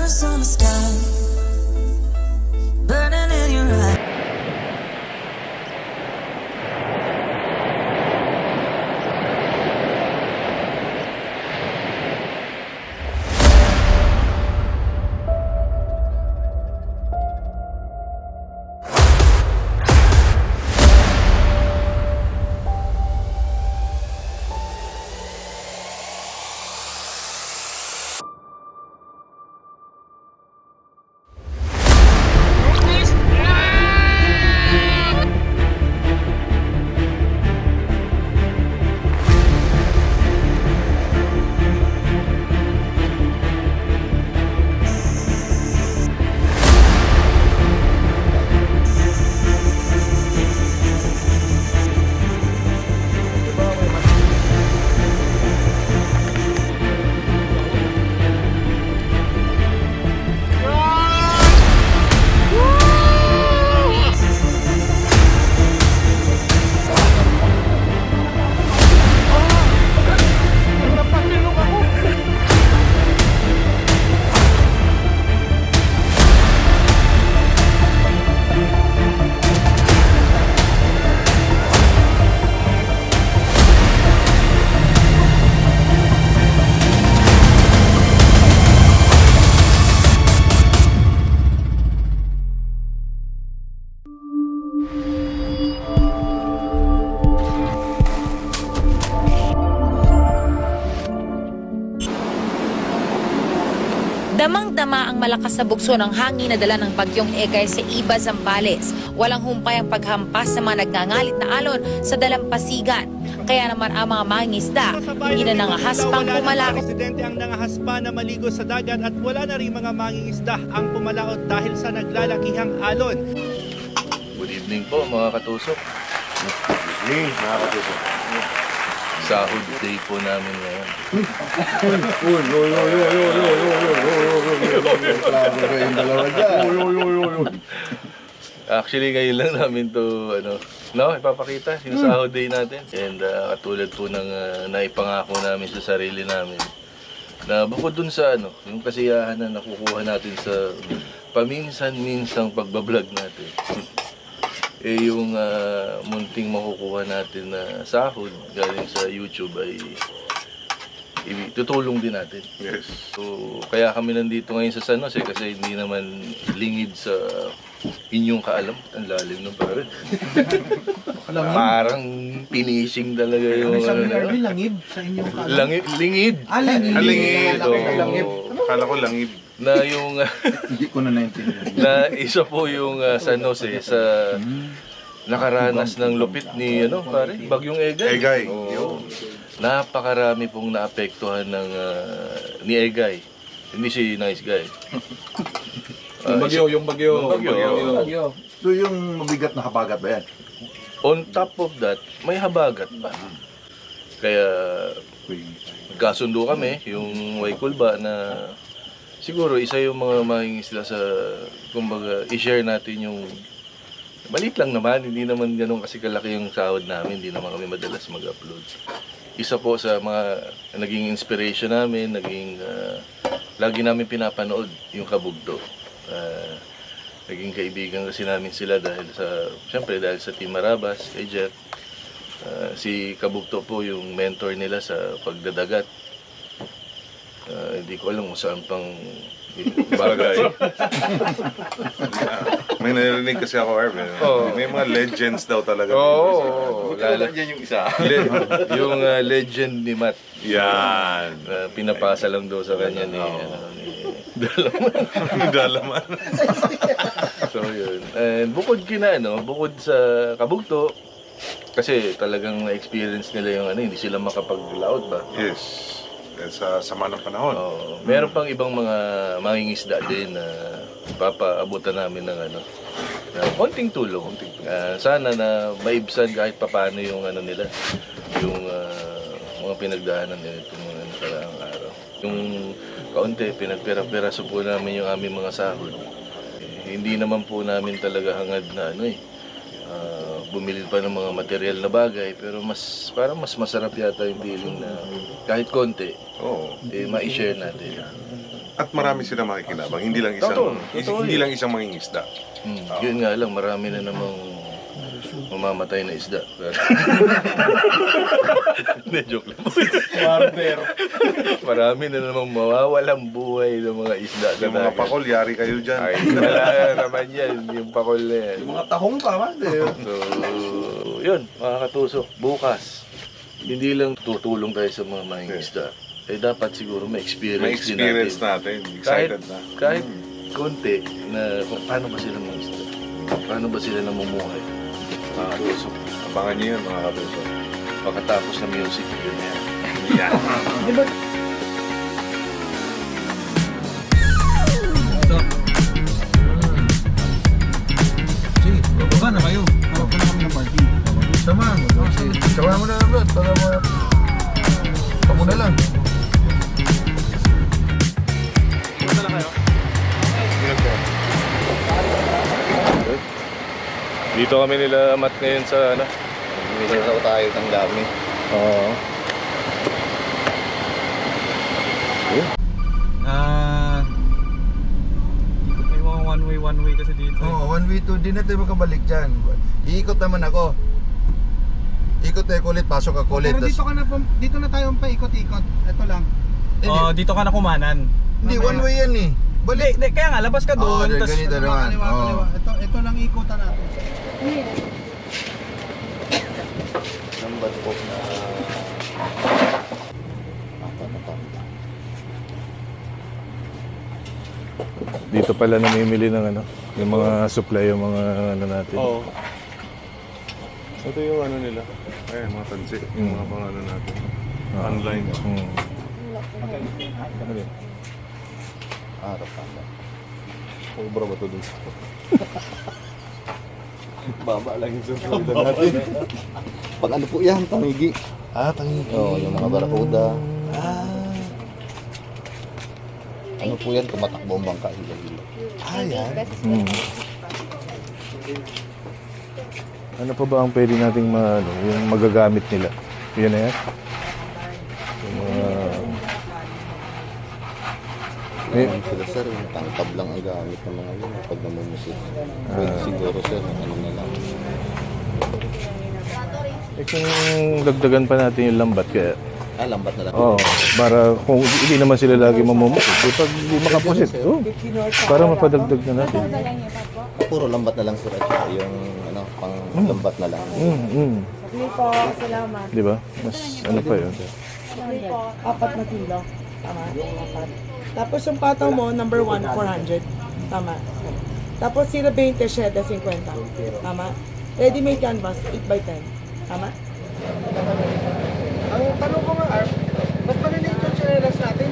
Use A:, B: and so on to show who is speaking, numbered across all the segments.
A: stars on the sky, burning in your eyes.
B: Damang-dama ang malakas na bugso ng hangin na dala ng bagyong Egay sa Iba, Zambales. Walang humpay ang paghampas sa mga nagngangalit na alon sa dalampasigan. Kaya naman ang mga mangingisda hindi na nangahas pang pumalaot.
C: Presidente ang nangahaspa na maligo sa dagat at wala na rin mga mangingisda ang pumalaot dahil sa naglalakihang alon.
D: Good evening po mga katusok.
E: Good evening mga katusok.
D: Sahod day po namin ngayon. Actually ngayon lang namin to ipapakita, yung sahod day natin. And katulad po ng naipangako namin sa sarili namin na bukod dun sa yung kasiyahan na nakukuha natin sa paminsan-minsang pagbablog natin. Yung munting makukuha natin na sahod galing sa YouTube ay tutulong din natin.
E: Yes.
D: So, kaya kami nandito ngayon sa San Jose kasi hindi naman lingid sa inyong kaalam. Ang lalim ng pare. Parang finishing talaga yung
F: langib sa inyong kalam.
D: Lingid.
F: Lingid.
E: Lingid.
D: Langib.
E: Akala ko langib.
D: Na yung
F: Hindi ko na naintindihan.
D: na isa po yung San Jose sa nakaranas ng lupit ni pare, bagyong Egay.
E: Egay.
D: Oo. Napakarami pong naapektuhan ng ni Egay. Hindi si nice guy.
E: Yung bagyo.
F: So yung mabigat na habagat ba yan?
D: On top of that, may habagat pa. Kaya nagkasundo kami, yung Waikulba na siguro isa yung mga mangingisda sa, kumbaga, i-share natin yung maliit lang naman, hindi naman ganun kasi kalaki yung sahod namin, hindi naman kami madalas mag-upload. Isa po sa mga naging inspiration namin, lagi namin pinapanood yung Kabugto. Naging kaibigan kasi namin sila dahil sa Team Marabas, kay Jeff. Si Kabugto po yung mentor nila sa pagdadagat. Hindi ko alam kung saan pang bagay.
E: May narinig kasi ako, Arvin. May mga legends daw talaga.
D: Oo.
E: Lalo dyan yung isa.
D: Yung legend ni Matt.
E: Yan.
D: Pinapasa lang daw sa kanya ni
E: Dalaman.
D: So yun. And bukod sa Kabugto, kasi talagang na-experience nila yung hindi sila makapag-laot ba?
E: Yes. Sa sama ng panahon.
D: Meron pang ibang mga mangingisda din na papaabutan namin ng na konting tulong. Sana na maibsan kahit papaano yung nila, yung mga pinagdaanan nila itong mga nakaraang araw. Yung kaunti, pinagpera-peraso po namin yung aming mga sahod. Hindi naman po namin talaga hangad na bumili pa ng mga material na bagay, pero parang mas masarap yata yung feeling na kahit konti, ma-share natin.
E: At marami silang makikinabang, hindi lang isang hindi lang isang mangingisda.
D: Yun nga lang, marami na namang mamamatay na isda. Hindi, joke lang. Marami na namang mawawalang buhay ng mga isda.
E: Yung mga pakol, yari kayo dyan.
D: Ay, wala naman yan, yung pakol na yan.
F: Yung mga tahong pa, man.
D: So, yun, mga katusok, bukas, hindi lang tutulong tayo sa mga mangingisda. Eh, dapat siguro may experience,
E: May experience
D: din
E: natin. Excited na.
D: Kahit konti na kung paano ba sila mangingisda. Paano ba sila namumuhay. Mga katusok.
E: Abangan nyo yun, mga katusok.
D: Pagkatapos ng music, yun yan.
F: Sige, baba na kayo. Harap na kami ng parking. Sama. Sama mo na lang, bro. Baka mo. Kamu na lang.
D: Dito kami nila Matt ngayon sa ano.
F: Bumili tayo ng dami.
D: Oo.
G: May mga one way kasi dito.
F: Oo, 1v2. Di na tayo makabalik dyan. Iikot naman ako. Ikot tayo ulit, pasok ako ulit.
H: Pero dito na tayo paikot-ikot. Ito lang.
G: Oh, dito ka na kumanan.
F: Hindi, one way yan eh. Balik.
G: Hindi, kaya nga labas ka doon.
F: Oo,
G: tas-
F: ganito naman.
H: Kaliwa,
F: Oo.
H: kaliwa. Ito lang ikutan natin.
D: Dito pala namimili ng ano, yung mga supply, yung mga ano natin.
E: Oo. Ito yung ano nila. Ayan, mga tansi. Yung mga pang ano natin. Online.
F: Cobra ba ito dun? Baba lang yung sunod natin. Pag ano po yan, tangigi. Tangigi. Oo, yung mga barakuda. Ano po yan, tumatakbo ang bangka. Hila-hila. Yan.
D: Ano pa ba ang pwede nating yung magagamit nila? Yan na yan? Yung mga...
F: Sila sir, yung tangkab lang ang gamit ng mga yun pag namumusit. Pwede siguro sir, ano na lang.
D: Eh kung dagdagan pa natin yung lambat kaya...
F: Lambat na lang.
D: Oo, para kung hindi naman sila lagi mamumusit. Eh, pag hindi makapusit, para mapadagdag na natin.
F: Puro lambat na lang sir at saka yung ano, pang lambat na lang.
I: Sige po, salamat.
D: Di ba? Mas ano pa yun?
I: Sige po, 4 na kilo. Tama, 4. Tapos yung pataw mo, number 1, 400. Tama. Tapos sila 20, sheda 50. Tama. Ready-made canvas, 8x10. Tama.
H: Ang tanong ko nga, Arp, ba't maliliit yung chinelas natin?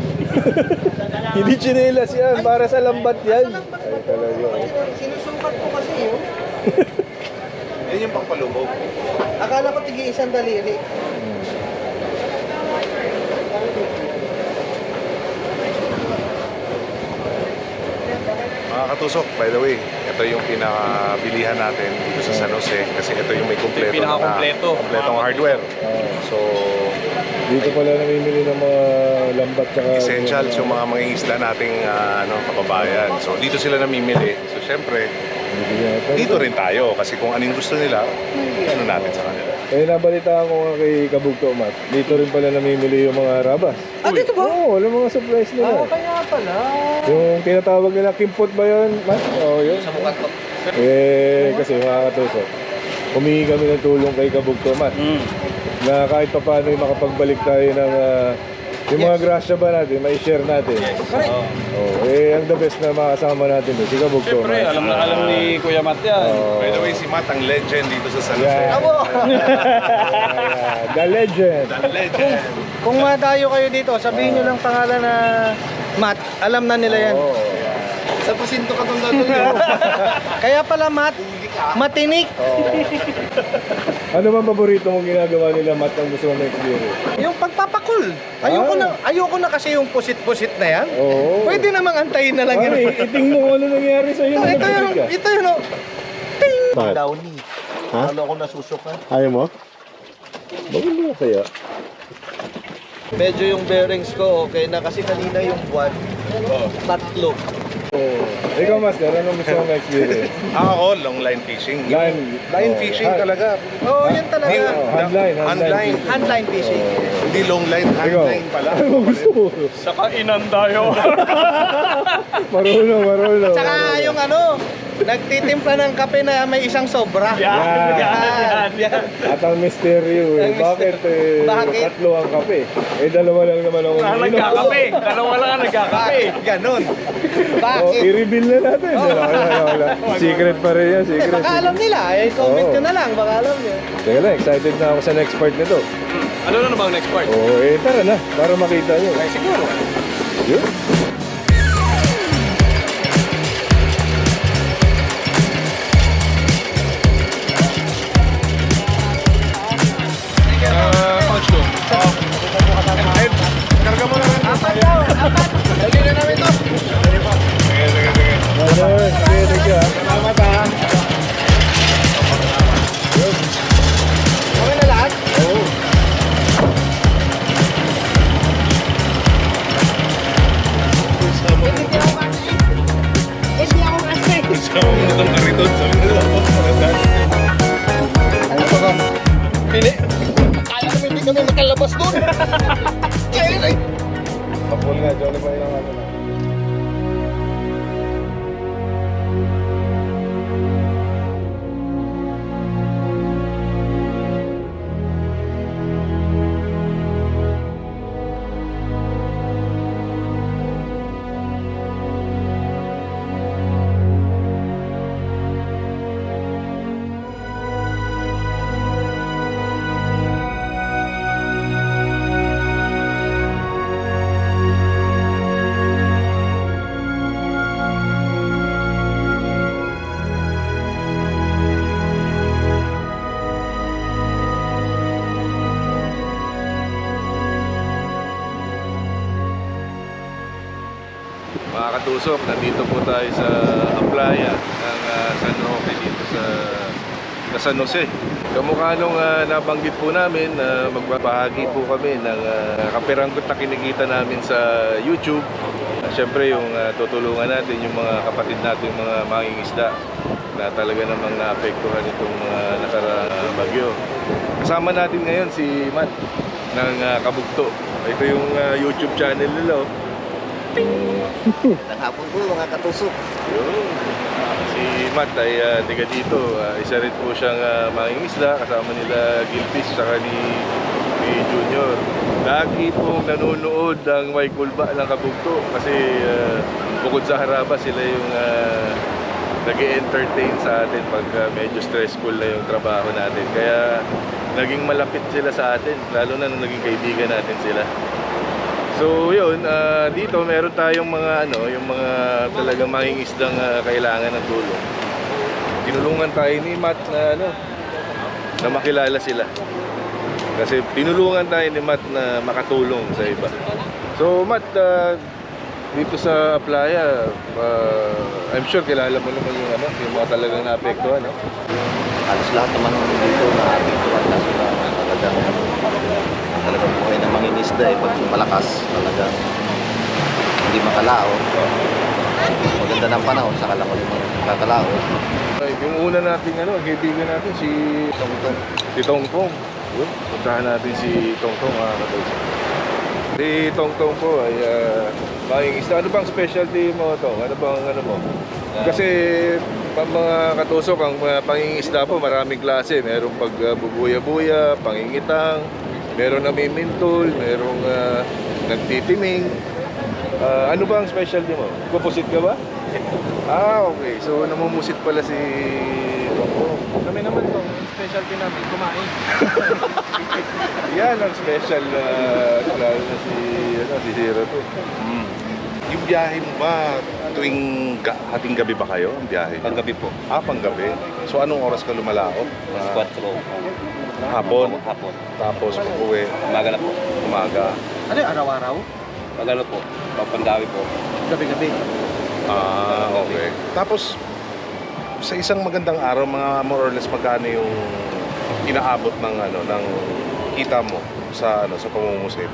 D: Hindi chinelas yan, para sa lambat yan.
H: Sinusukat ko kasi yun.
E: Yan yung pangpalubog.
H: Akala ko tigi-isang daliri.
E: Mga katusok, by the way, ito yung pinakabilihan natin dito sa San Jose kasi ito yung may kumpleto kompletong hardware. So,
D: Dito pala namimili ng mga lambat tsaka...
E: essentials yung mga mangingisda nating kababayan. So, dito sila namimili. So, syempre, dito rin tayo kasi kung anong gusto nila, ano natin sa kanila.
D: Eh, nabalitaan ko nga kay Kabugto, Matt. Dito rin pala namimili yung mga rabas.
H: Dito ba?
D: Oo, walang mga supplies nila.
H: Kaya pala.
D: Yung tinatawag nila kimpot ba yun, Matt? Oo, yun. Sa mukat po. Eh, kasi mga katusok, humingi kami ng tulong kay Kabugto, Matt. Na kahit pa paano yung makapagbalik tayo ng yung mga grasya ba natin, may share natin. Eh, ang the best na makasama natin doon, si Kabugto.
G: Siyempre, alam na alam ni Kuya Matt yan.
E: By the way, si Matt ang legend dito sa San Jose.
D: Yeah. The legend.
E: The legend.
H: Kung madayo kayo dito, sabihin nyo lang pangalan na Matt. Alam na nila yan.
F: Sa pasinto ka itong datuloy.
H: Kaya pala Matt, matinik.
D: Ano bang paborito mong ginagawa nila, Matt, ang gusto mong experience?
H: Yung pagpapakul. Ayoko na kasi yung pusit-pusit na yan.
D: Oo.
H: Pwede namang antayin na lang yan.
D: Ay, iting mo ano nangyari sa'yo.
H: Ito yun, oh.
D: Bakit?
F: Downy. Ano ako nasusok ha?
D: Ayaw mo? Bakit mo kaya?
H: Medyo yung bearings ko okay na kasi kanina yung buwan, tatlo.
F: Ikaw, Master, anong gusto mong experience?
E: Ako, long line fishing.
F: Line
E: Fishing talaga.
H: Oo, yan talaga.
F: Handline.
H: Handline fishing.
E: Hindi long line, hand
F: Ikaw.
E: line pala.
G: Saka inan tayo.
F: Marunong.
H: Tsaka yung nagtitimpla ng kape na may isang sobra.
F: Yan. At ang misteryo bakit tatlo ang kape? Dalawa lang naman ako
G: Nagkakape. Dalawa lang ang nagkakape.
H: Ganon.
F: Oh, i-reveal na natin. Wala. Secret pa rin yan, secret.
H: Baka alam nila, comment nyo na lang, baka alam nyo.
F: Teka lang, excited na ako sa next part nito.
G: Ano na ba ang next part?
F: Tara na, para makita nyo.
G: Ay, siguro.
F: Yun.
E: Karga mo lang.
H: Apat. Dali na namin to.
F: Sige, thank you. Salamat ha.
H: Okay na lahat?
F: Oo.
H: Hindi ako kasi.
E: Itong kariton, sabi nila.
H: Ano ba ka? Hindi. Kaya namin hindi kami makalabas doon.
F: Kapul nga, Johnny pa yung ano.
D: Mga katusok, nandito po tayo sa Aplaya ng San Roque dito sa San Jose. Kamukha nung nabanggit po namin, magbabahagi po kami ng kapiranggot na kinikita namin sa YouTube. Siyempre yung tutulungan natin yung mga kapatid natin, yung mga mangingisda na talaga namang naapektuhan itong mga nakaraang bagyo. Kasama natin ngayon si Matt ng Kabugto. Ito yung YouTube channel nila.
H: Hapon po mga katusok.
D: Si Matt ay tiga dito. Isa rin po siyang mangingisda kasama nila Gilfish saka ni Junior. Lagi po nanonood ang May Kulba ng Kabugto kasi bukod sa haraba sila yung nag-entertain sa atin pag medyo stressful na yung trabaho natin. Kaya naging malapit sila sa atin, lalo na nung naging kaibigan natin sila. So yun, dito meron tayong mga yung mga talagang mangingisdang kailangan ng tulong. Tinulungan tayo ni Matt na makilala sila. Kasi tinulungan tayo ni Matt na makatulong sa iba. So Matt, dito sa Aplaya, I'm sure kilala mo naman yung mga talagang naapektuhan, no?
J: Halos lahat naman dito na apektuhan na sila talagang buhay ng mangingisda pag malakas talagang hindi makalao. Maganda ng panahon saka lang ulit makakalao.
D: Yung una nating kaibigan natin si Tongtong. Si Tongtong. Puntahan natin si Tongtong, mga katusok. Si Tongtong po ay mangingisda. Ano bang specialty mo, Tong? Ano bang mo? Kasi mga katusok, ang pangingisda po maraming klase. Merong pagbubuya-buya, pangingitang, meron namimintol, merong nagtitiming. Ano ba ang specialty mo? Kupusit ka ba? Okay. So namumusit pala si Tongtong.
G: Kami naman to, specialty namin, kumain.
D: Yan ang special lalo na si Zero to.
E: Yung biyahe mo ba, tuwing hating gabi ba kayo ang biyahe?
J: Panggabi po.
E: Panggabi. So anong oras ka lumalaot?
J: 4.
E: Hapon.
J: Hapon.
E: Tapos pag-uwi,
J: Umaga na po.
E: umaga.
H: Ano yung araw-araw?
J: Pagano po. Papandawi po.
H: Gabi-gabi.
E: Okay. Tapos sa isang magandang araw, mga more or less magkano yung inaabot ng ng kita mo sa sa pamumusit?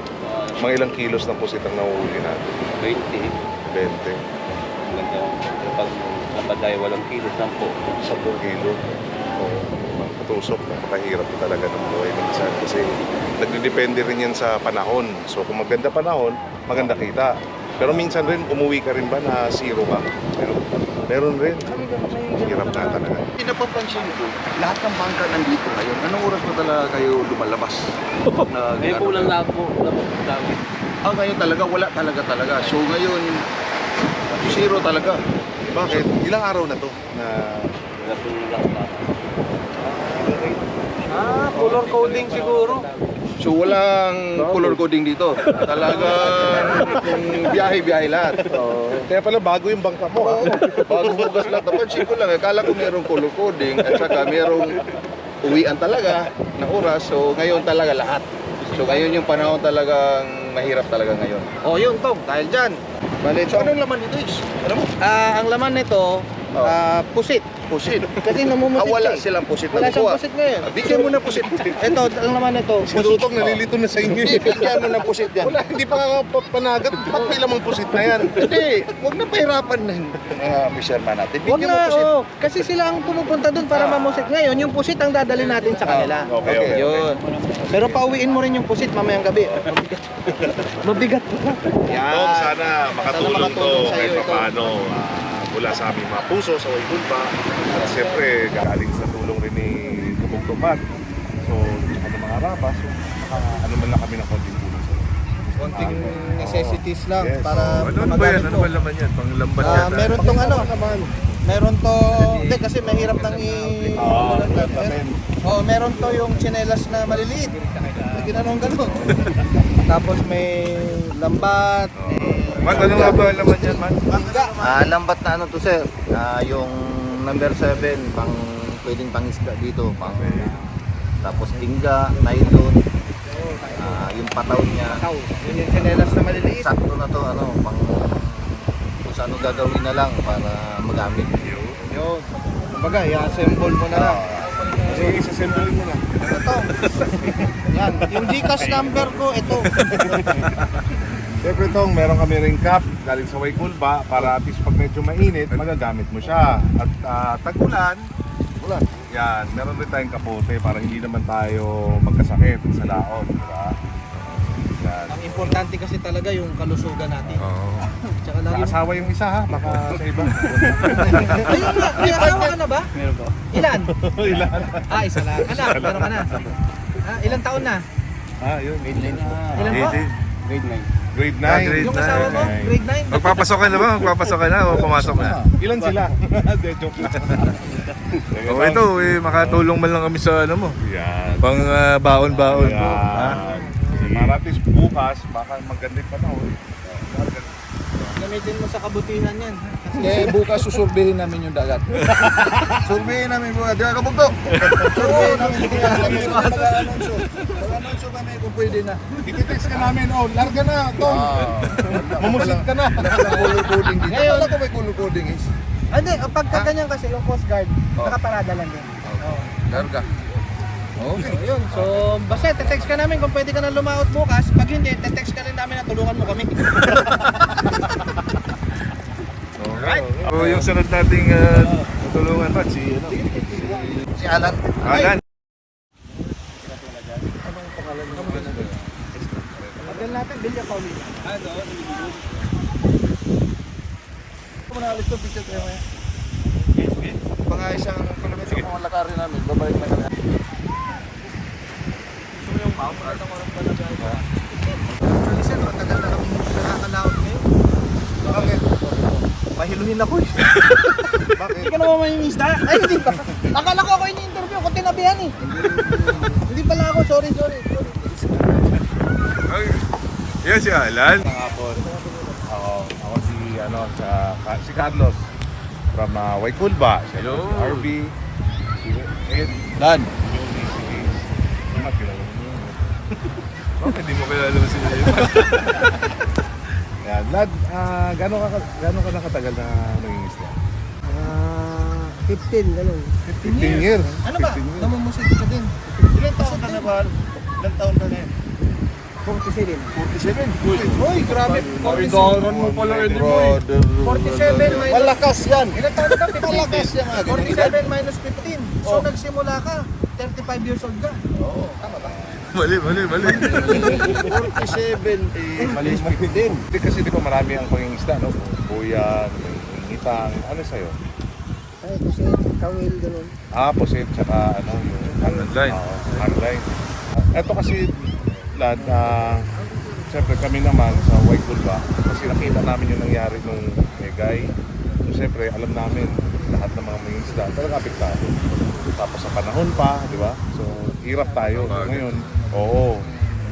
E: Mga ilang kilos ng pusit ang nahuhuli natin?
J: 20.
E: 20.
J: Ganda. Kapag napaday, walang kilos lang po.
E: 10 kilo. Oo. Patusok, napakahirap talaga ng buhay minsan kasi nagdidepende rin yan sa panahon. So kung maganda panahon, maganda kita. Pero minsan rin, umuwi ka rin ba na zero ka? Meron rin. Hirap na talaga.
F: Pinapapansin ko, lahat ng bangka nandito ngayon. Anong oras ba talaga kayo lumalabas?
J: Ngayon po lang lahat po.
F: Ngayon talaga, wala talaga. So ngayon, zero talaga.
E: Bakit? Ilang araw na to? Na
H: Color coding siguro.
F: So walang color coding dito. Talagang biyahe-biyahe lahat.
E: Kaya pala bago yung bangka mo.
F: Oo, bago bukas lahat. Napansin ko lang, akala ko merong color coding at saka merong uwian talaga na oras. So ngayon talaga lahat. So ngayon yung panahon talagang mahirap talaga ngayon.
H: Oh, yun Tom, dahil dyan.
F: Bale, so anong laman nito is? Alam mo?
H: Ang laman nito, pusit.
F: Pusit.
H: Kasi namumusit
F: Wala
H: siya eh.
F: silang pusit
H: Wala
F: na
H: siyang
F: kukuha.
H: pusit ngayon.
F: Bigyan mo na pusit.
H: Ito, ang laman nito,
E: si Tutong nalilito na sa inyo.
F: Bigyan mo na pusit yan.
E: Wala, hindi pa panagat. Ba't may lamang pusit na yan?
F: Hindi, huwag na pahirapan na yung mga fisherman natin.
H: Huwag
F: Bigyan mo
H: na,
F: pusit.
H: oh, kasi sila ang pumupunta doon para mamusit. Ngayon, yung pusit ang dadalhin natin sa kanila.
E: Okay.
H: Yun. Pero pauwiin mo rin yung pusit mamayang gabi. Mabigat. Yan.
E: Tom, sana makatulong to
H: makatulong sa'yo
E: kahit
H: ito.
E: paano mula sa aming mga puso sa Waykulpa. At siyempre, galing sa tulong rin ni Kabog Tupat. So, ano mga rabas, so, ano man lang kami ng konting tulong sa
H: Konting necessities lang
E: Yes.
H: para
D: Ano ba yan? Ano ba laman yan? Panglambat yan?
H: meron tong ano, meron to, hindi kasi mahirap nang meron to yung tsinelas na maliliit. Ginanong ganun. Tapos may lambat,
D: Man, ano nga ba laman yan, man?
J: Lambat na ano to sir, yung number 7, pwedeng pangisda dito, tapos tingga, nylon, yung pataw niya,
H: yun yung tsinelas na maliliit.
J: sakto na to, kung saan gagawin na lang para magamit.
H: Yun. Kumbaga, i-assemble mo na lang.
E: Sige, isasembling mo na.
H: Ito. Yan. Yung Gcash number ko, ito.
E: Siyempre Tong, meron kami ring cup galing sa Waykulpa para at least pag medyo mainit, magagamit mo siya. At tag-ulan, yan, meron rin tayong kapote para hindi naman tayo magkasakit sa laot, di ba? Yan.
H: Ang importante kasi talaga yung kalusugan natin. Tsaka lagi
E: Naasawa yung isa ha, baka sa iba.
H: Ayun nga, may asawa ka na ba?
G: Meron po.
H: Ilan?
E: Ilan?
H: Isa lang. Anak, meron ka na. Ilang taon na?
E: Yun.
H: Ilan po?
G: Grade 9.
E: Grade 9.
D: Grade
H: Yung asawa mo? Grade 9?
D: Magpapasok ka na ba? Magpapasok ka na o pumasok na?
E: Ilan sila? De, joke lang.
D: O ito, makatulong man lang kami sa ano mo.
E: Yan.
D: Pang baon-baon mo. Ha?
E: Yan. Para at least bukas, baka maganda yung panahon.
H: Gamitin mo sa kabutihan yan.
F: Kaya bukas susurbihin namin yung dagat. Surbihin namin bukas. Di ba kabugto? Surbihin namin yung dagat. Mag-anunsyo. Mag-anunsyo kami kung pwede na.
E: Ititext ka namin, larga na, Tom. Mamusit ka na.
F: Color coding dito.
H: Ngayon-
F: Wala ko may color coding is.
H: Hindi, pagka ganyan kasi yung Coast Guard, nakaparada lang din.
F: Larga. Okay.
H: So, yun. So, basta te-text ka namin kung pwede ka na lumaot bukas. Pag hindi, te-text ka rin namin na tulungan mo kami.
D: Alright. So yung sunod nating tutulungan pa si ano?
J: Si Alan.
D: Alan.
H: Pagdal natin, Bilya Paulina.
F: Muna alis to picture tayo ngayon. Mga isang kilometro mga lakarin namin. Babalik na kami.
H: Actually, sir, matagal na kami nakakalaot ngayon.
F: Bakit?
H: Mahiluhin ako eh.
F: Bakit?
H: Hindi ka naman mangingisda. Ay, hindi pa. Akala ko ako ini-interview ko, tinabihan eh. Hindi pala ako, sorry.
D: Yan si Alan.
E: Ako si Carlos from Waykulpa. Si
D: Hello.
E: RB. Si Ed.
F: Dan.
D: Bakit di mo kilala mo sila yun?
E: Yan, Lad, gano'n ka nakatagal na nangingisda?
H: 15, gano'n.
E: 15 years.
H: Ano ba?
E: 15 years.
H: Namumusit ka din.
F: Ilan taon ka na ba? Ilan taon ka na yun?
H: 47.
E: 47. Uy, grabe.
G: Idaran mo pala Eddie Boy.
H: 47 minus...
E: Malakas yan.
H: Ilan taon ka? 15.
E: Malakas yan.
H: 47 minus 15. So nagsimula ka, 35 years old ka. Tama ba?
D: Mali.
E: 47. Mali din. Kasi di ba marami ang pangingisda, no? Buyan, ngitang, ano sa'yo?
H: Ay, kasi kawil ganun.
E: Pusit, tsaka ano, yung
D: Hardline.
E: hardline. Ito kasi, lahat, siyempre kami naman sa White Gulba, kasi nakita namin yung nangyari nung Megay. So siyempre, alam namin lahat ng mga mangingisda, talaga apektado. Tapos sa panahon pa, di ba? So, hirap tayo. So, ngayon, oo.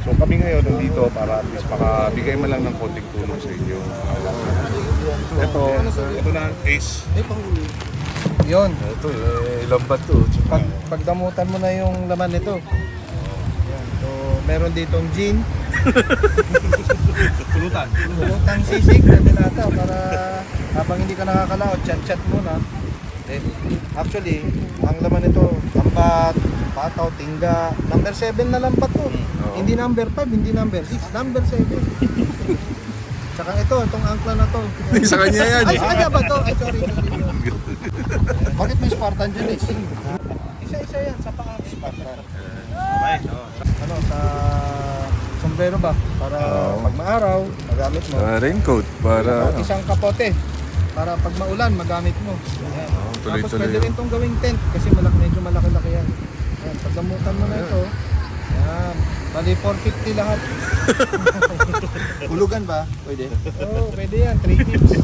E: So kami ngayon nandito para at least makabigay man lang ng konting tulong sa inyo. Ito na, Ace.
H: Yun.
D: Ito, ilang ba ito?
H: Pagdamutan mo na yung laman nito. Yan. So, meron ditong gin. Pulutang sisig na dinata para habang hindi ka nakakalaot, chat-chat muna. Actually, ang laman nito, lambat, pataw, tingga. Number 7 na lambat to. Hindi number 5, hindi number 6, number 7. Tsaka itong angkla na to.
D: Sa kanya yan.
H: Ay, sa kanya ba to? Ay, sorry. Bakit may Spartan dyan eh? Isa-isa yan, sa paa. Spartan. Ano, sa sombrero ba? Para pag maaraw, magamit mo.
D: Raincoat para
H: Isang kapote. Para pag maulan, magamit mo. Ayan. Tapos pwede rin itong gawing tent kasi medyo malaki-laki yan. Ayan, pagdamutan mo na ito. Ayan. Bali 450 lahat.
F: Hulugan ba? Pwede.
H: Oo, pwede yan. 3 tips.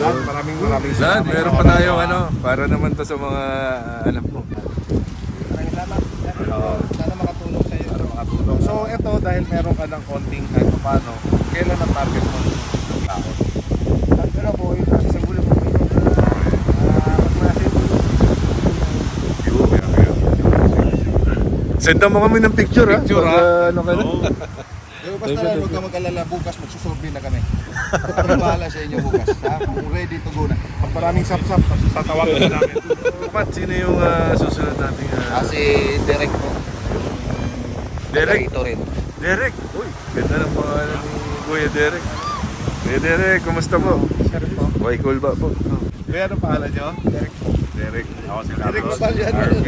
E: Maraming
D: Lad, meron pa tayong ano, para naman to sa mga alam ko.
H: Maraming salamat. Sana makatulong sa iyo.
E: So ito, dahil meron ka ng konting kahit paano, kailan ang target mo ng tao?
H: Ano po, kasi sa gulo po. Magmasa yung gulo.
D: Senda mo kami ng picture,
E: Picture,
D: ha? Ano ka na?
F: Pero basta lang, huwag ka mag-alala, bukas magsusurvey na kami. Kami bahala sa inyo bukas. Ha? Kung ready to go na.
E: Pag maraming sap-sap, tatawagan na namin.
D: Pat, sino yung susunod nating...
J: Kasi direct po.
D: Derek?
J: Ito rin.
D: Derek! Uy, ganda ng pangalan ni Kuya Derek. Kuya Derek, kumusta po?
H: Sir po.
D: Why cool ba po?
E: Kaya ano pangalan nyo?
H: Derek po.
E: Derek. Ako si
F: Derek
E: Carlos.
F: Batalyan.
E: RP.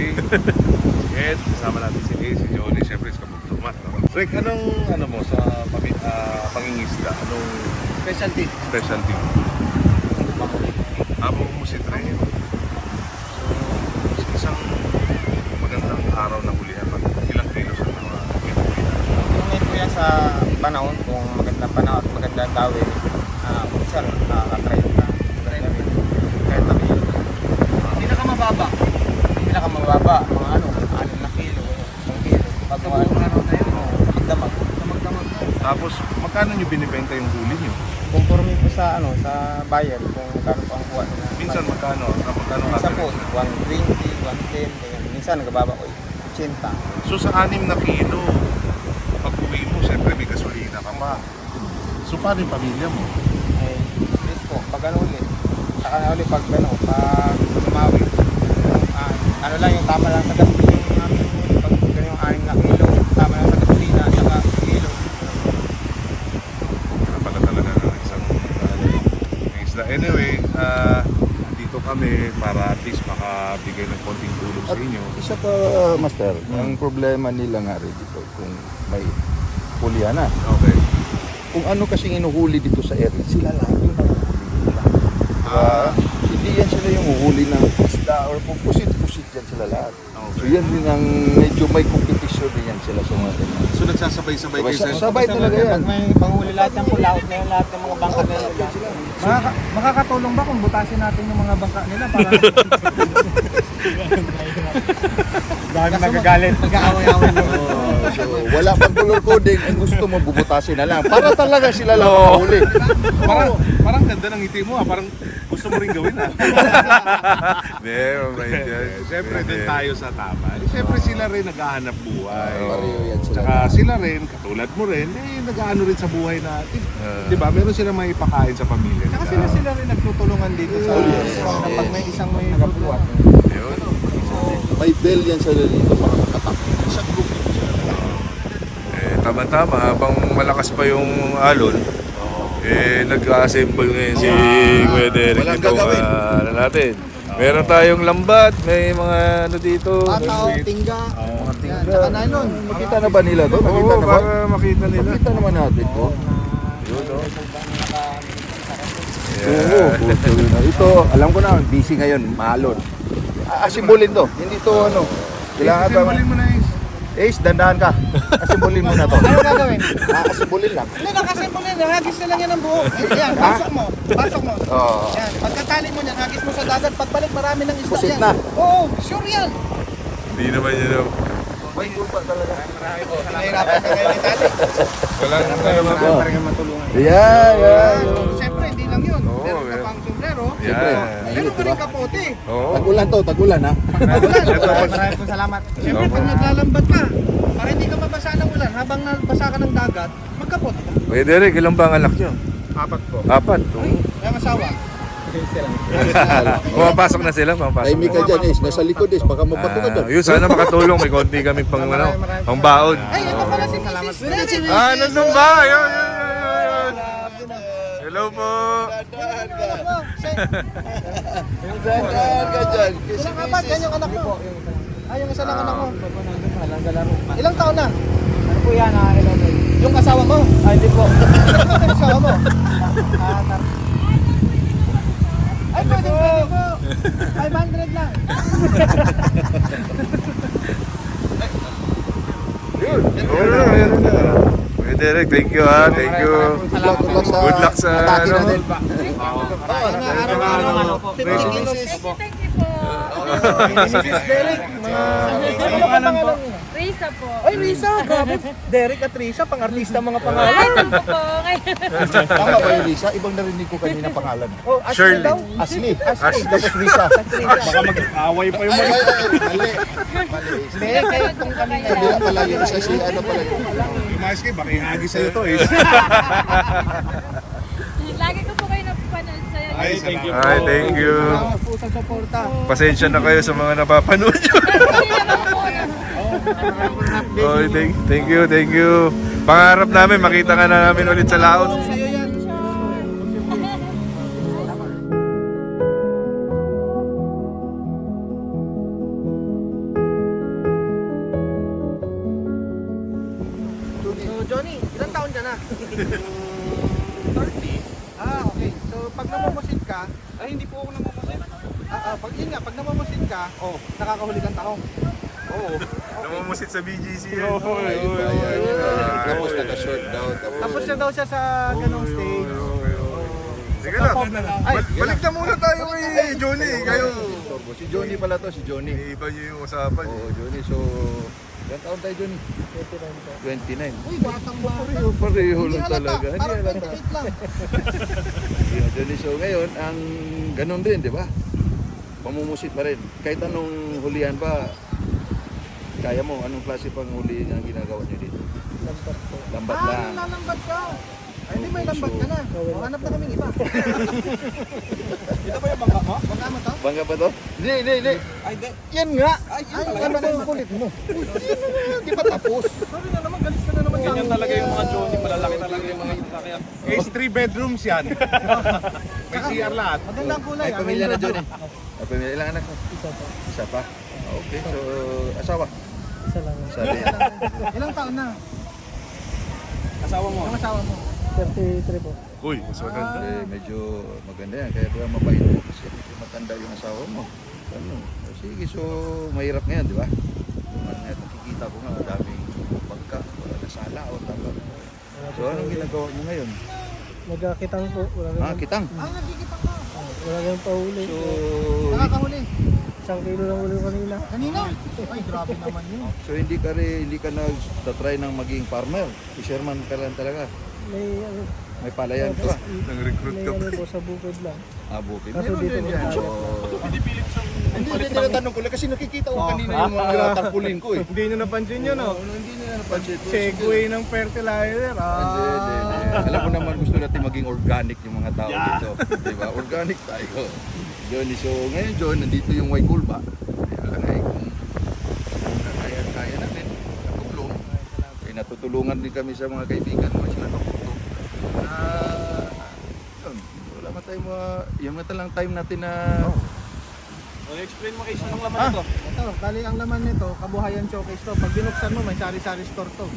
E: Ed, kasama natin si Ace, si Johnny, siyempre si Kabugtumat. No? Rick, anong ano mo sa pangingisda? Anong
H: Specialty.
E: specialty mo? Habang mo si Trey. So, isang magandang araw na hulihan, ilang kilos ang mga kinukulihan?
G: Tingin ko yan sa panahon, kung magandang panahon at magandang tawid, sir, nakaka-try na. Kahit na kilo.
H: Pinakamababa.
G: Pinakamababa, mga ano, 6 na kilo, 1 kilo. Pag mga ano na yun, magdamag.
H: Sa magdamag.
E: Tapos, magkano nyo binibenta yung huli nyo?
G: Conforme po sa ano, sa buyer, kung magkano po ang kuha nila.
E: Minsan magkano? Magkano
G: Minsan po,
E: average?
G: 120, 110, ganyan. Minsan nagababa ko 80.
E: So sa 6 na kilo, pag uwi mo, siyempre may gasolina ka pa. So paano yung pamilya mo?
G: Ay, please po, pag ano ulit, saka na ulit pag ano, pag tumawi, ano lang yung tama lang sa gasolina namin, pag yung 6 na kilo, tama lang sa gasolina, saka kilo.
E: Kaya pala talaga ng isang isla. Anyway, dito kami para at least makabigay ng konting tulong sa inyo.
F: Isa pa, Master, ang problema nila nga rin dito kung may huli na.
E: Okay.
F: Kung ano kasing inuhuli dito sa area, sila lang yung nanguhuli nila. Hindi yan sila yung uhuli ng isda or pusit-pusit yan sila lahat. So yan din ang medyo may competition din yan sila sa mga ganyan.
E: So nagsasabay-sabay kayo sa
F: Sabay talaga yan.
G: Pag may panghuli lahat ng pulaot na yun, lahat ng mga bangka na yun.
H: Makakatulong ba kung butasin natin yung mga bangka nila para
G: Dahil nagagalit.
H: nag-aaway-aaway na.
F: So wala pang color coding, ang gusto mo bubutasin na lang. Para talaga sila lang makahuli.
E: Parang ganda ng ngiti mo, parang gusto mo rin gawin
D: Meron, right yan.
E: Siyempre din tayo sa tama. Siyempre sila rin naghahanap buhay.
F: Pareho yan sila.
E: Tsaka sila rin, katulad mo rin, nag-aano rin sa buhay natin. Di ba? Meron silang may ipakain sa pamilya.
H: Saka sila rin nagtutulungan dito sa na pag may isang may nagabuhat.
E: Yun.
F: May bell yan sila dito para makatak. Sa group sila.
D: tama-tama, habang malakas pa yung alon, nag-assemble ngayon si Kuya Derek
E: walang
D: itong
E: gagawin.
D: ano natin. Meron tayong lambat, may mga ano dito.
H: Pataw, tingga.
J: Mga
H: Yan, saka nylon.
J: Makita na ba nila to? Makita
D: Oo,
J: na ba?
D: para makita nila.
J: Makita naman natin to.
D: Yeah.
J: Ito, alam ko na, busy ngayon, maalon. Asimbolin to, hindi to ano. Kailangan ba? Asimbolin mo na Ace, dandahan ka. Asimbolin mo na to.
H: Ano gagawin?
J: Asimbolin lang.
H: Hindi, nakasimple yan. Hagis na lang yan ang buo. Yan, pasok mo. Pasok mo.
J: Oo.
H: Yan, pagkatali mo yan, hagis mo sa dagat. Pagbalik, marami ng isda
J: Pusit
H: yan.
J: na.
H: Oo, sure yan.
D: Hindi naman yun.
H: Nahirapan ka ngayon itali.
D: Walang
J: Yeah.
H: Siyempre, hindi lang yun.
D: Oo,
H: Meron ka
D: yeah.
H: pang sombrero.
D: Yeah.
H: Meron ka rin kapote.
D: Oo.
J: Tagulan to, tagulan ha.
H: Maraming po salamat. Siyempre, pag naglalambat ka, para hindi ka mabasa ng ulan, habang nabasa ka ng dagat, magkapote ka.
D: Kuya Derek, ilan ba ang anak nyo?
G: 4 po.
D: 4.
H: Kaya asawa.
D: Pumapasok na sila, pumapasok.
J: Tahimik ka dyan Ace, nasa likod Ace, baka mapato ka dyan.
D: Yun, sana makatulong. May konti kami pang, ano, pang baon.
H: Ay, ito pala si Mrs. Derek.
D: Nandun ba? Yun. Hello po.
J: Dandahan ka dyan.
H: Ilang apat? Yan yung anak mo. Ay, yung isa lang anak mo. Ilang taon na?
G: Ano po yan?
H: Yung asawa mo?
G: Ay, hindi po.
H: Yung asawa mo? Ay, pwede po. 500 lang.
D: Meron na. Kuya Derek, thank you ha. Thank you. Good luck sa
J: atake
D: ano.
J: natin.
H: Araw-araw po. 50 kilos. Mrs. Derek. Ano ba pangalan mo?
K: Risa po.
H: Ay, Risa. Grabe. Derek at Risa, pang-artista mga pangalan.
K: Ay, ano po.
J: Tama ba yung Lisa? Ibang narinig ko kanina pangalan.
H: Oh, Ashley
D: Shirley.
H: daw.
J: Ashley.
H: Ashley.
J: Tapos Lisa.
G: Baka mag-away pa yung mga.
J: Mali.
H: Hindi, kayo itong kanina.
J: Sabihan pala yun isa si ano pala yun.
G: Lumayas kayo, baka ihagis sa'yo to eh.
K: Lagi ko po kayo napapanood sa'yo.
G: Ay, thank you po.
D: Ay, thank you.
H: Salamat po sa suporta.
D: Pasensya na kayo sa mga napapanood nyo.
K: Hindi naman po.
D: Oh, thank you. Pangarap namin, makita ka na namin ulit sa laot.
H: Sa'yo yan. So, Johnny, ilang taon ka na? 30. Okay. So, pag namumusit ka,
G: Ay, hindi po ako namamasit.
H: pag namumusit ka, nakakahuli kang tahong.
G: Oo.
D: Namumusit sa BGC.
J: Tapos naka-short daw.
H: Tapos na daw siya sa ganong stage.
D: Sige lang. Balik na muna tayo kay Johnny. Kayo.
J: Si Johnny pala to, si Johnny.
D: Iba niyo yung usapan.
J: Oo, Johnny. So, ilan taon tayo, Johnny? 29.
H: Uy, batang bata.
J: Pareho
H: Hindi
J: lang
H: halata,
J: talaga. Hindi
H: parang
J: halata.
H: 28 lang.
J: Yeah, Johnny, so ngayon, ang ganun din, di ba? Mamumusit pa rin. Kahit anong hulihan pa, kaya mo, anong klase pang huli ang ginagawa nyo dito?
H: Lambat po.
J: Lambat lang.
H: Nalambat ka. Ay, hindi may lambat ka na. Hanap na kaming iba. Ito ba yung bangka mo? Bangka mo to?
J: Bangga pa to? Hindi.
H: Ay, di.
J: Yan nga!
H: Ay,
J: Ano ba yung kulit mo? Hindi pa tapos.
H: Sorry na naman, galit ka na naman.
G: Ganyan talaga yung mga Johnny, malalaki talaga yung mga sakyan. Guys, 3 bedrooms yan. May CR lahat.
H: Magandang kulay.
J: May pamilya na, Johnny. May pamilya. Ilang anak mo? Isa pa. Okay, so asawa?
H: Isa lang.
J: Isa rin.
H: Ilang taon na?
G: Asawa mo.
H: Yung asawa mo? 33 po.
D: Uy, mas maganda.
J: Medyo maganda yan. Kaya pala mabait mo kasi matanda yung asawa mo. Ano? Sige, so mahirap ngayon, di ba? Nakikita ko nga, daming pagka, wala na sala o tapos. So anong ginagawa mo ngayon?
H: Nagkakitang po.
J: Kitang.
H: Nagkikita ka.
I: Wala kang pahuli.
J: So,
H: Nakakahuli.
I: 1 kilo lang huli kanina.
H: Kanina? Ay, grabe naman yun.
J: so hindi ka nag-try ng maging farmer. Fisherman ka lang talaga.
I: May ano,
J: May palayan ka ba?
D: Nang-recruit
I: may
D: ka pa.
I: ano po sa bukid lang.
J: Bukid.
I: Kaso
J: Meron
I: dito
J: din yan.
I: wala.
J: So, hindi tinatanong ko lang kasi nakikita ko kanina yung mga tarpaulin ko eh.
G: Hindi nyo napansin yun, no?
J: Hindi nila napansin.
G: Segway ng fertilizer.
J: Hindi. Alam mo naman gusto natin maging organic yung mga tao dito. Diba? Organic tayo. Johnny, so ngayon John, nandito yung Waikulba. Kaya kung kaya natin, natutulong. Natutulungan
F: tulungan din kami sa mga kaibigan mo, sila Dr. Yun, wala man tayo yung mata lang time natin na...
C: explain mo kayo ng laman nito.
H: Ito, bali ang laman nito, kabuhayan showcase to. Pag binuksan mo, may sari-sari store to.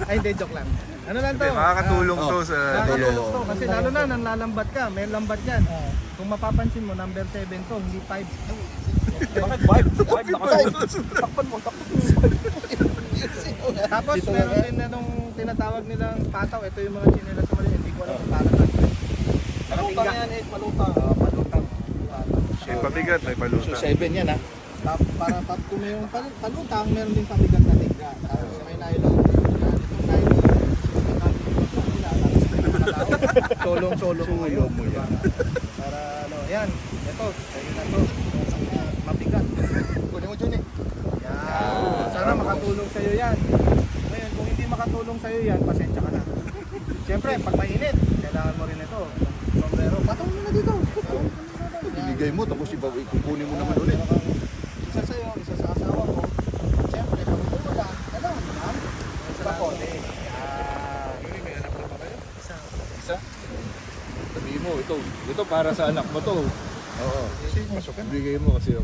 H: Ay, hindi, joke lang. Ano lang to?
E: Makakatulong to sa...
H: Nakakatulong to. Kasi lalo na, nang lalambat ka, may lambat yan. Kung mapapansin mo, number 7 to, hindi 5.
C: Bakit 5? Takpan mo.
H: Tapos meron din na nung tinatawag nilang pataw. Ito yung mga chinelas sa mali. Hindi ko alam kung para saan.
C: Malutang yan eh, malutang.
H: Palutang.
E: May pabigat, may paluta.
F: So 7 yan ha.
H: Para kung may palutang, meron din pabigat na tingga. Tapos may nylon. Itong nylon, solong-solong mo yun. Para ano, yan. Ito, sa'yo na to. Mabigat. Kunin mo dyan eh. Yan. Sana makatulong sa'yo yan. Ngayon, kung hindi makatulong sa'yo yan, pasensya ka na. Siyempre, pag mainit, kailangan mo rin ito. Sombrero, patong mo na dito.
F: Ibigay mo, tapos kukunin mo naman ulit.
H: Isa sa'yo, isa sa asawa ko. Siyempre, pag umulan, kailangan mo na. Sa kote.
F: Isa? Sabihin mo, ito para sa anak mo to. Oo. Ibigay mo kasi yung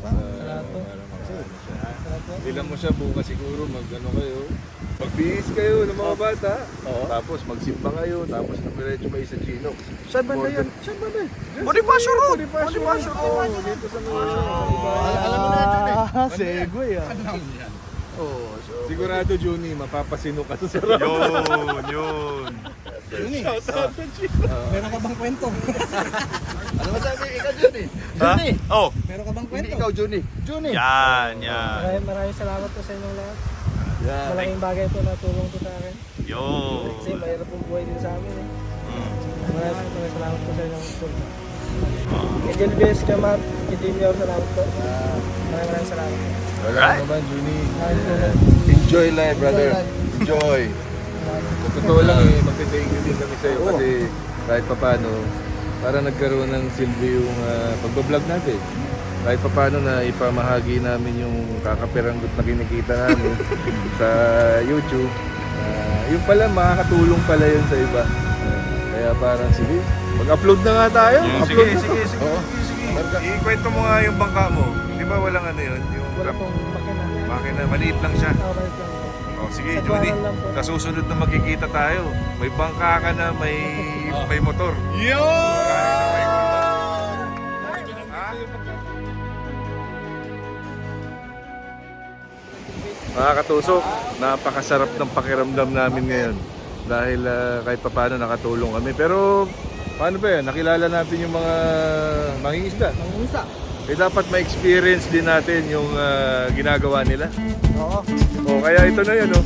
E: Bilang mo siya bukas siguro mag-ano kayo. Magbihis kayo ng mga bata. Tapos magsimba kayo. Tapos namiretso kayo sa Chino.
F: Saan ba na yan? Saan ba na?
C: Bonifacio Road!
E: Bonifacio Road! Dito sa mga
F: Alam mo na yan, Johnny.
H: Segue ah.
F: Oo.
E: Sigurado, Juni, mapapasino ka sa sarap.
F: Yun.
H: Meron ka bang kwento?
F: Ano masabi? Ikaw, Johnny. Johnny!
C: Oh!
H: Meron ka bang
F: Hindi
H: kwento?
F: ikaw, Johnny. Johnny!
C: Yan.
H: Maraming salamat po sa inyong lahat.
F: Yan.
H: Malaking bagay po na tulong po sa akin.
C: Yo!
H: Kasi mahirap pong buhay din sa amin eh. Maraming salamat po sa inyong tulong. Kay Gilbes, Kamat, kay Junior, salamat po. Maraming salamat.
E: Wala naman, Juni.
F: Enjoy life, brother. Enjoy.
E: Sa totoo lang magte-thank you din kami sa'yo kasi kahit papano, para nagkaroon ng silbi yung pagbablog natin. Kahit papano na ipamahagi namin yung kakapiranggot na kinikita namin sa YouTube. Yung pala, makakatulong pala yun sa iba. Kaya parang sige, mag-upload na nga tayo. Upload na.
F: Sige.
E: Ikwento mo nga yung bangka mo. Di ba walang ano yun? Yung
H: Wala pong makina.
E: makina, maliit lang siya.
H: Alright lang po.
E: Oh, sige,
H: Sa
E: Judy.
H: baral lang po.
E: Sa susunod na magkikita tayo. May bangka ka na, may motor.
C: Yo!
E: Mga katusok, napakasarap ng pakiramdam namin ngayon. Dahil kahit papaano nakatulong kami. Pero paano ba yan? Nakilala natin yung mga mangingisda.
H: Mangingisda.
E: Eh dapat ma-experience din natin yung ginagawa nila.
H: Oo.
E: O kaya ito na yun, oh.